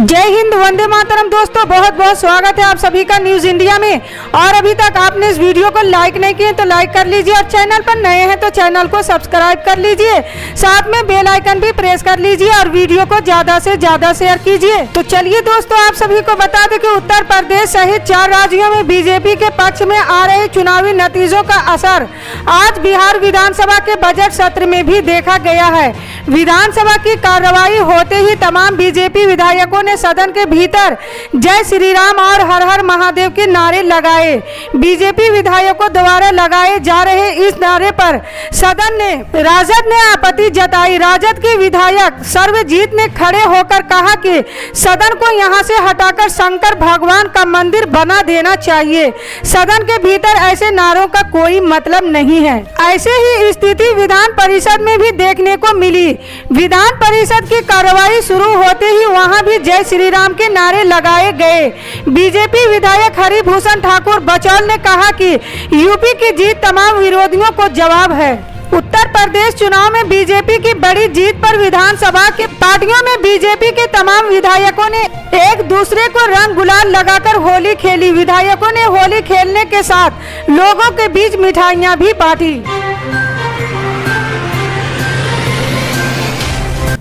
जय हिंद, वंदे मातरम। दोस्तों बहुत बहुत स्वागत है आप सभी का न्यूज इंडिया में। और अभी तक आपने इस वीडियो को लाइक नहीं किए तो लाइक कर लीजिए और चैनल पर नए हैं तो चैनल को सब्सक्राइब कर लीजिए, साथ में बेल आइकन भी प्रेस कर लीजिए और वीडियो को ज्यादा से ज्यादा शेयर कीजिए। तो चलिए दोस्तों, आप सभी को बता दें कि उत्तर प्रदेश सहित 4 राज्यों में बीजेपी के पक्ष में आ रहे चुनावी नतीजों का असर आज बिहार विधानसभा के बजट सत्र में भी देखा गया है। विधानसभा की कार्रवाई होते ही तमाम बीजेपी विधायकों ने सदन के भीतर जय श्री राम और हर हर महादेव के नारे लगाए। बीजेपी विधायकों द्वारा लगाए जा रहे इस नारे पर सदन ने राजद ने आपत्ति जताई। राजद के विधायक सर्वजीत ने खड़े होकर कहा कि सदन को यहां से हटाकर शंकर भगवान का मंदिर बना देना चाहिए। सदन के भीतर ऐसे नारों का कोई मतलब नहीं है। ऐसे ही स्थिति विधान परिषद में भी देखने को मिली। विधान परिषद की कार्रवाई शुरू होते ही वहां भी जय श्री राम के नारे लगाए गए। बीजेपी विधायक हरिभूषण ठाकुर बचौल ने कहा कि यूपी की जीत तमाम विरोधियों को जवाब है। उत्तर प्रदेश चुनाव में बीजेपी की बड़ी जीत पर विधानसभा के पार्टियों में बीजेपी के तमाम विधायकों ने एक दूसरे को रंग गुलाल लगाकर होली खेली। विधायकों ने होली खेलने के साथ लोगों के बीच मिठाइयां भी बांटी।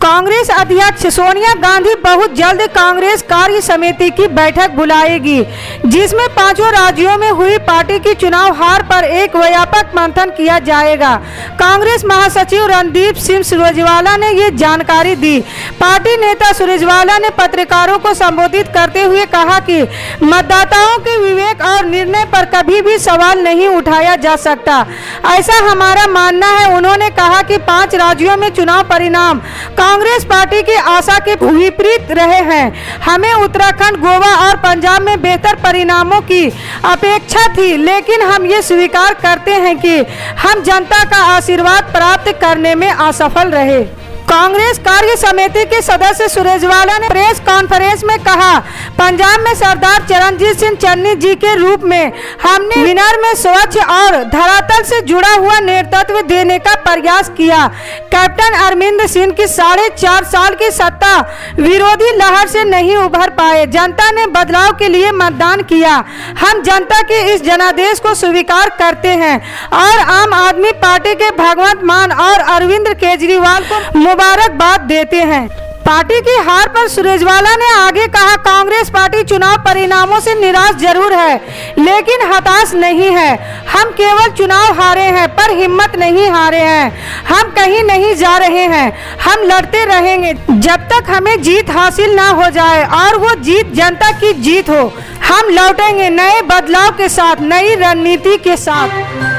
कांग्रेस अध्यक्ष सोनिया गांधी बहुत जल्द कांग्रेस कार्य समिति की बैठक बुलाएगी, जिसमें 5 राज्यों में हुई पार्टी की चुनाव हार पर एक व्यापक मंथन किया जाएगा। कांग्रेस महासचिव रणदीप सिंह सुरजेवाला ने ये जानकारी दी। पार्टी नेता सुरजेवाला ने पत्रकारों को संबोधित करते हुए कहा कि मतदाताओं के विवेक और निर्णय पर कभी भी सवाल नहीं उठाया जा सकता, ऐसा हमारा मानना है। उन्होंने कहा कि 5 राज्यों में चुनाव परिणाम कांग्रेस पार्टी की आशा के विपरीत रहे हैं। हमें उत्तराखंड, गोवा और पंजाब में बेहतर परिणामों की अपेक्षा थी, लेकिन हम ये स्वीकार करते हैं कि हम जनता का आशीर्वाद प्राप्त करने में असफल रहे। कांग्रेस कार्य समिति के सदस्य सुरजेवाला ने प्रेस कॉन्फ्रेंस में कहा, पंजाब में सरदार चरणजीत सिंह चन्नी जी के रूप में हमने विनर में स्वच्छ और धरातल से जुड़ा हुआ नेतृत्व देने का प्रयास किया। कैप्टन अरविंद सिंह की 4.5 साल की सत्ता विरोधी लहर से नहीं उभर पाए। जनता ने बदलाव के लिए मतदान किया। हम जनता के इस जनादेश को स्वीकार करते हैं और आम आदमी पार्टी के भगवंत मान और अरविंद केजरीवाल को मुबारकबाद देते हैं। पार्टी की हार पर सुरजेवाला ने आगे कहा, कांग्रेस पार्टी चुनाव परिणामों से निराश जरूर है, लेकिन हताश नहीं है। हम केवल चुनाव हारे हैं पर हिम्मत नहीं हारे हैं। हम कहीं नहीं जा रहे हैं। हम लड़ते रहेंगे जब तक हमें जीत हासिल ना हो जाए और वो जीत जनता की जीत हो। हम लौटेंगे नए बदलाव के साथ, नई रणनीति के साथ।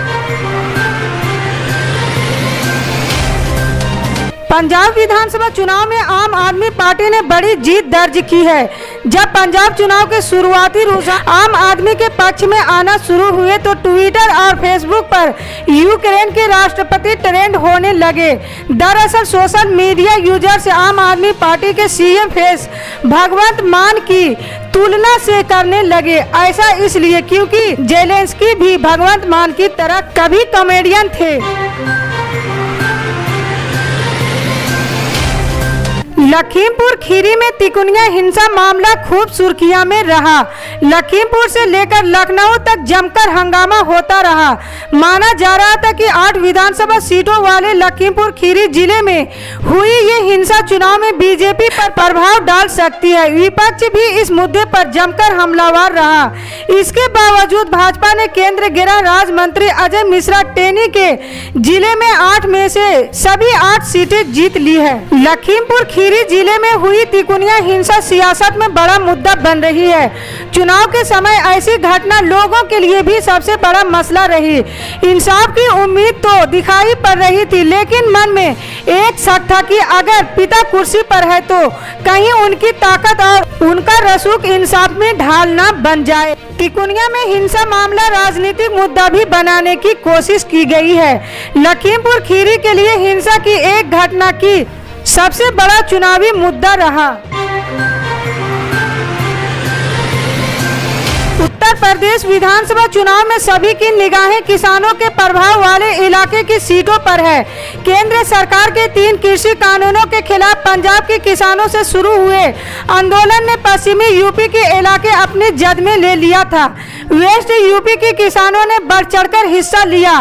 पंजाब विधानसभा चुनाव में आम आदमी पार्टी ने बड़ी जीत दर्ज की है। जब पंजाब चुनाव के शुरुआती रुझान आम आदमी के पक्ष में आना शुरू हुए तो ट्विटर और फेसबुक पर यूक्रेन के राष्ट्रपति ट्रेंड होने लगे। दरअसल सोशल मीडिया यूजर्स आम आदमी पार्टी के सीएम फेस भगवंत मान की तुलना से करने लगे। ऐसा इसलिए क्योंकि जेलेंस्की भी भगवंत मान की तरह कभी कॉमेडियन थे। लखीमपुर खीरी में तिकोनिया हिंसा मामला खूब सुर्खियां में रहा। लखीमपुर से लेकर लखनऊ तक जमकर हंगामा होता रहा। माना जा रहा था कि 8 विधानसभा सीटों वाले लखीमपुर खीरी जिले में हुई ये हिंसा चुनाव में बीजेपी पर प्रभाव डाल सकती है। विपक्ष भी इस मुद्दे पर जमकर हमलावर रहा। इसके बावजूद भाजपा ने केंद्रीय गृह राज्य मंत्री अजय मिश्रा टेनी के जिले में 8 में से सभी 8 सीटें जीत ली है। लखीमपुर खीरी जिले में हुई तिकोनिया हिंसा सियासत में बड़ा मुद्दा बन रही है। चुनाव के समय ऐसी घटना लोगों के लिए भी सबसे बड़ा मसला रही। इंसाफ की उम्मीद तो दिखाई पड़ रही थी, लेकिन मन में एक शक था कि अगर पिता कुर्सी पर है तो कहीं उनकी ताकत और उनका रसूख इंसाफ में ढाल न बन जाए। तिकोनिया में हिंसा मामला राजनीतिक मुद्दा भी बनाने की कोशिश की गई है। लखीमपुर खीरी के लिए हिंसा की एक घटना की सबसे बड़ा चुनावी मुद्दा रहा। उत्तर प्रदेश विधानसभा चुनाव में सभी की निगाहें किसानों के प्रभाव वाले इलाके की सीटों पर है। केंद्र सरकार के 3 कृषि कानूनों के खिलाफ पंजाब के किसानों से शुरू हुए आंदोलन ने पश्चिमी यूपी के इलाके अपनी जद में ले लिया था। वेस्ट यूपी के किसानों ने बढ़ चढ़कर हिस्सा लिया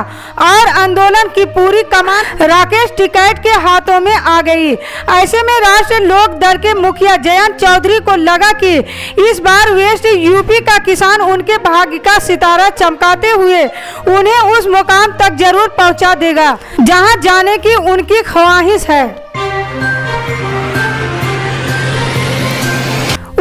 और आंदोलन की पूरी कमान राकेश टिकैत के हाथों में आ गई। ऐसे में राष्ट्रीय लोक दल के मुखिया जयंत चौधरी को लगा कि इस बार वेस्ट यूपी का किसान उनके भाग्य का सितारा चमकाते हुए उन्हें उस मुकाम तक जरूर पहुंचा देगा जहां जाने की उनकी ख्वाहिश है।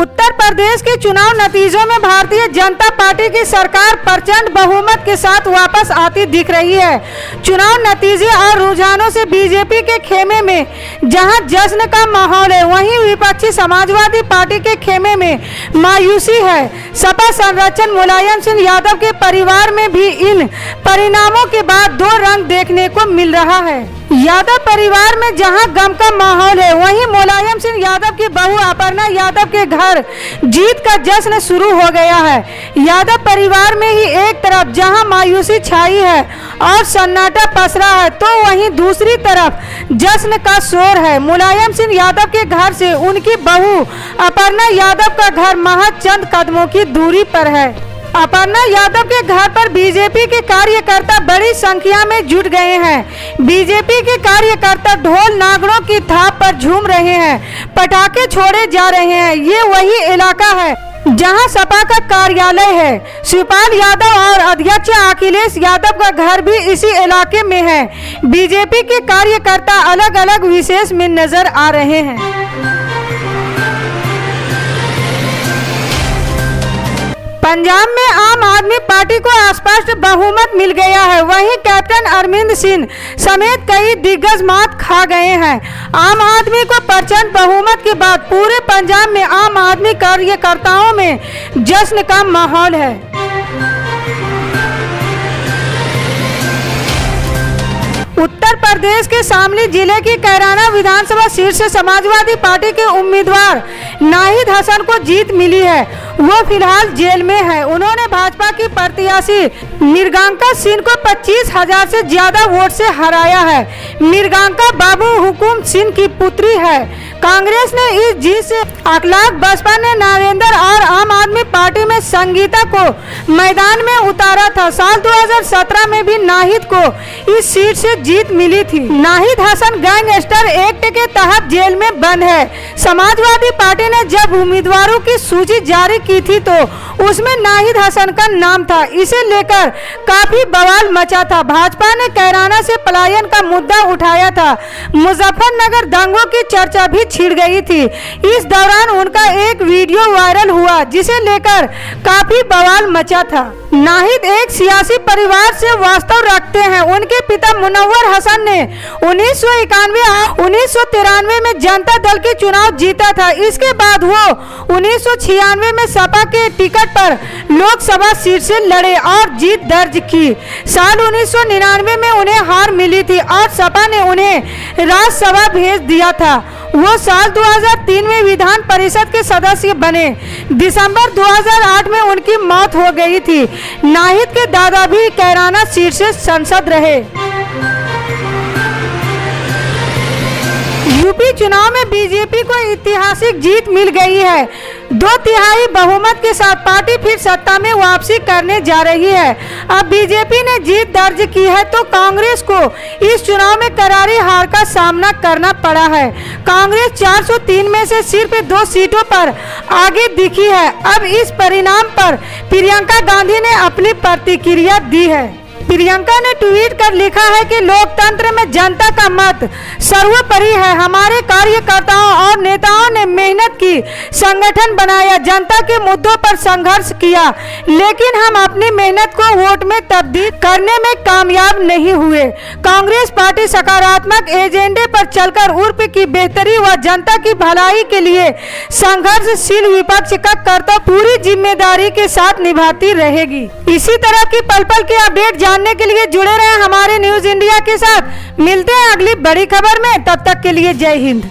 उत्तर प्रदेश के चुनाव नतीजों में भारतीय जनता पार्टी की सरकार प्रचंड बहुमत के साथ वापस आती दिख रही है। चुनाव नतीजे और रुझानों से बीजेपी के खेमे में जहां जश्न का माहौल है, वहीं विपक्षी समाजवादी पार्टी के खेमे में मायूसी है। सपा संरक्षक मुलायम सिंह यादव के परिवार में भी इन परिणामों के बाद 2 रंग देखने को मिल रहा है। यादव परिवार में जहां गम का माहौल है, वहीं मुलायम सिंह यादव की बहू अपर्णा यादव के घर जीत का जश्न शुरू हो गया है। यादव परिवार में ही एक तरफ जहां मायूसी छाई है और सन्नाटा पसरा है, तो वहीं दूसरी तरफ जश्न का शोर है। मुलायम सिंह यादव के घर से उनकी बहू अपर्णा यादव का घर महज चंद कदमों की दूरी पर है। अपर्णा यादव के घर पर बीजेपी के कार्यकर्ता बड़ी संख्या में जुट गए हैं। बीजेपी के कार्यकर्ता ढोल नागड़ों की थाप पर झूम रहे हैं, पटाखे छोड़े जा रहे हैं। ये वही इलाका है जहां सपा का कार्यालय है। शिवपाल यादव और अध्यक्ष अखिलेश यादव का घर भी इसी इलाके में है। बीजेपी के कार्यकर्ता अलग अलग विशेष में नजर आ रहे हैं। पंजाब में आम आदमी पार्टी को स्पष्ट बहुमत मिल गया है। वहीं कैप्टन अरविंद सिंह समेत कई दिग्गज मात खा गए हैं। आम आदमी को प्रचंड बहुमत के बाद पूरे पंजाब में आम आदमी कार्यकर्ताओं में जश्न का माहौल है। उत्तर प्रदेश के शामली जिले की कैराना विधानसभा सीट से समाजवादी पार्टी के उम्मीदवार नाहिद हसन को जीत मिली है। वो फिलहाल जेल में है। उन्होंने भाजपा की प्रत्याशी मृगांका सिंह को 25,000 से ज्यादा वोट से हराया है। मृगांका बाबू हुकुम सिंह की पुत्री है। कांग्रेस ने इस जीत से अखलाक, बसपा ने नरेंद्र और आम आदमी पार्टी में संगीता को मैदान में उतारा था। साल 2017 में भी नाहिद को इस सीट से जीत मिली थी। नाहिद हसन गैंगस्टर एक्ट के तहत जेल में बंद है। समाजवादी पार्टी ने जब उम्मीदवारों की सूची जारी की थी तो उसमें नाहिद हसन का नाम था। इसे लेकर काफी बवाल मचा था। भाजपा ने कैराना से पलायन का मुद्दा उठाया था। मुजफ्फरनगर दंगों की चर्चा भी छिड़ गई थी। इस दौरान उनका एक वीडियो वायरल हुआ जिसे लेकर काफी बवाल मचा था। नाहिद एक सियासी परिवार से वास्तव रखते हैं। उनके पिता मुनव्वर हसन ने 1991 और 1993 में जनता दल के चुनाव जीता था। इसके बाद वो 1996 में सपा के टिकट पर लोकसभा सीट से लड़े और जीत दर्ज की। साल 1999 में उन्हें हार मिली थी और सपा ने उन्हें राज्यसभा भेज दिया था। वो साल 2003 में विधान परिषद के सदस्य बने। दिसंबर 2008 में उनकी मौत हो गई थी। नाहिद के दादा भी कैराना सीट से सांसद रहे। यूपी चुनाव में बीजेपी को ऐतिहासिक जीत मिल गई है। 2/3 बहुमत के साथ पार्टी फिर सत्ता में वापसी करने जा रही है। अब बीजेपी ने जीत दर्ज की है तो कांग्रेस को इस चुनाव में करारी हार का सामना करना पड़ा है। कांग्रेस 403 में से सिर्फ 2 सीटों पर आगे दिखी है। अब इस परिणाम पर प्रियंका गांधी ने अपनी प्रतिक्रिया दी है। प्रियंका ने ट्वीट कर लिखा है कि लोकतंत्र में जनता का मत सर्वोपरि है। हमारे कार्यकर्ताओं और नेताओं ने मेहनत की, संगठन बनाया, जनता के मुद्दों पर संघर्ष किया, लेकिन हम अपनी मेहनत को वोट में तब्दील करने में कामयाब नहीं हुए। कांग्रेस पार्टी सकारात्मक एजेंडे पर चलकर उर्फ की बेहतरी व जनता की भलाई के लिए संघर्षशील विपक्ष का कर्तव्य पूरी जिम्मेदारी के साथ निभाती रहेगी। इसी तरह की पल पल के अपडेट जानने के लिए जुड़े रहें हमारे न्यूज इंडिया के साथ। मिलते हैं अगली बड़ी खबर में, तब तक के लिए जय हिंद।